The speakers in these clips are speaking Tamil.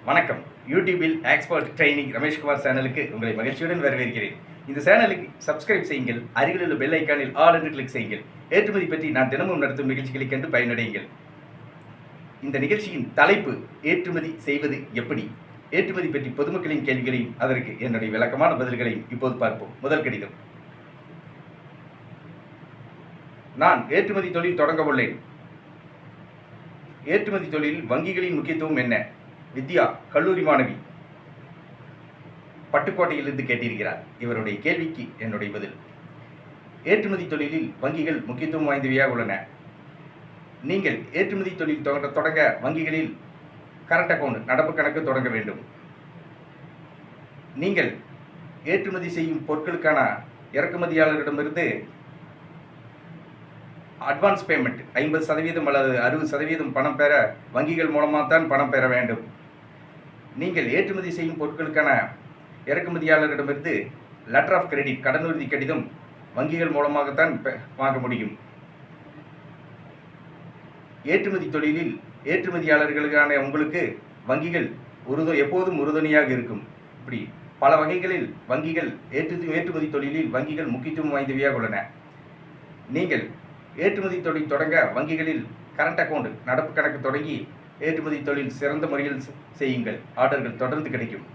வணக்கம். யூடியூபில் எக்ஸ்பர்ட் ட்ரைனிங் ரமேஷ்குமார் சேனலுக்கு உங்களை மகிழ்ச்சியுடன் வரவேற்கிறேன். இந்த சேனலுக்கு சப்ஸ்கிரைப் செய்யுங்கள். அருகில் உள்ள பெல் ஐக்கானில் ஆல் என்று கிளிக் செய்யுங்கள். ஏற்றுமதி பற்றி நான் தினமும் நடத்தும் நிகழ்ச்சிகளை கண்டு பயனடையுங்கள். இந்த நிகழ்ச்சியின் தலைப்பு ஏற்றுமதி செய்வது எப்படி? ஏற்றுமதி பற்றி பொதுமக்களின் கேள்விகளையும் அதற்கு என்னுடைய விளக்கமான பதில்களையும் இப்போது பார்ப்போம். முதல் கடிதம். நான் ஏற்றுமதி தொழில் தொடங்க உள்ளேன். ஏற்றுமதி தொழிலில் வங்கிகளின் முக்கியத்துவம் என்ன? வித்யா, கல்லூரி மாணவி, பட்டுக்கோட்டையிலிருந்து கேட்டிருக்கிறார். இவருடைய கேள்விக்கு என்னுடைய பதில். ஏற்றுமதி தொழிலில் வங்கிகள் முக்கியத்துவம் வாய்ந்தவையாக உள்ளன. நீங்கள் ஏற்றுமதி தொழில் தொடங்க வங்கிகளில் கரண்ட் அக்கவுண்ட், நடப்பு கணக்கு தொடங்க வேண்டும். நீங்கள் ஏற்றுமதி செய்யும் பொருட்களுக்கான இறக்குமதியாளரிடமிருந்து அட்வான்ஸ் பேமெண்ட் 50% அல்லது 60% பணம் பெற வங்கிகள் மூலமாக தான் பணம் பெற வேண்டும். நீங்கள் ஏற்றுமதி செய்யும் பொருட்களுக்கான இறக்குமதியாளரிடமிருந்து லெட்டர் ஆஃப் கிரெடிட், கடனுறுதி கடிதம் வங்கிகள் மூலமாகத்தான் வாங்க முடியும். ஏற்றுமதி தொழிலில் ஏற்றுமதியாளர்களுக்கான உங்களுக்கு வங்கிகள் எப்போதும் உறுதுணையாக இருக்கும். இப்படி பல வகைகளில் வங்கிகள் ஏற்றுமதி தொழிலில் வங்கிகள் முக்கியத்துவம் வாய்ந்தவையாக உள்ளன. நீங்கள் ஏற்றுமதி தொழில் தொடங்க வங்கிகளில் கரண்ட் அக்கவுண்ட், நடப்பு கணக்கு தொடங்கி ஏற்றுமதி தொழில் சிறந்த முறையில் செய்யுங்கள். ஆர்டர்கள் தொடர்ந்து கிடைக்கும்.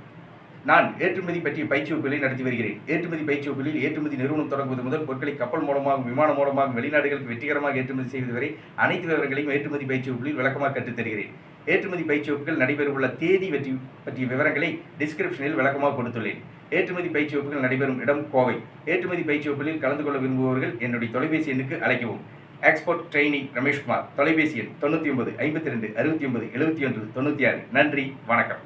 நான் ஏற்றுமதி பற்றிய பயிற்சி வகுப்புகளை நடத்தி வருகிறேன். ஏற்றுமதி பயிற்சி வகுப்புகளில் ஏற்றுமதி நிறுவனம் தொடங்குவது முதல் பொருட்களை கப்பல் மூலமாக, விமானம் மூலமாக வெளிநாடுகளுக்கு வெற்றிகரமாக ஏற்றுமதி செய்வது வரை அனைத்து விவரங்களையும் ஏற்றுமதி பயிற்சி வகுப்புகளில் விளக்கமாக கற்றுத் தருகிறேன். ஏற்றுமதி பயிற்சி வகுப்புகள் நடைபெறவுள்ள தேதி பற்றிய விவரங்களை டிஸ்கிரிப்ஷனில் விளக்கமாக கொடுத்துள்ளேன். ஏற்றுமதி பயிற்சி வகுப்புகள் நடைபெறும் இடம் கோவை. ஏற்றுமதி பயிற்சி வகுப்புகளில் கலந்து கொள்ள விரும்புபவர்கள் என்னுடைய தொலைபேசி எண்ணுக்கு அழைக்கவும். Expert training Rameshkumar. தொலைபேசி எண் 99 52 69 71 96. நன்றி, வணக்கம்.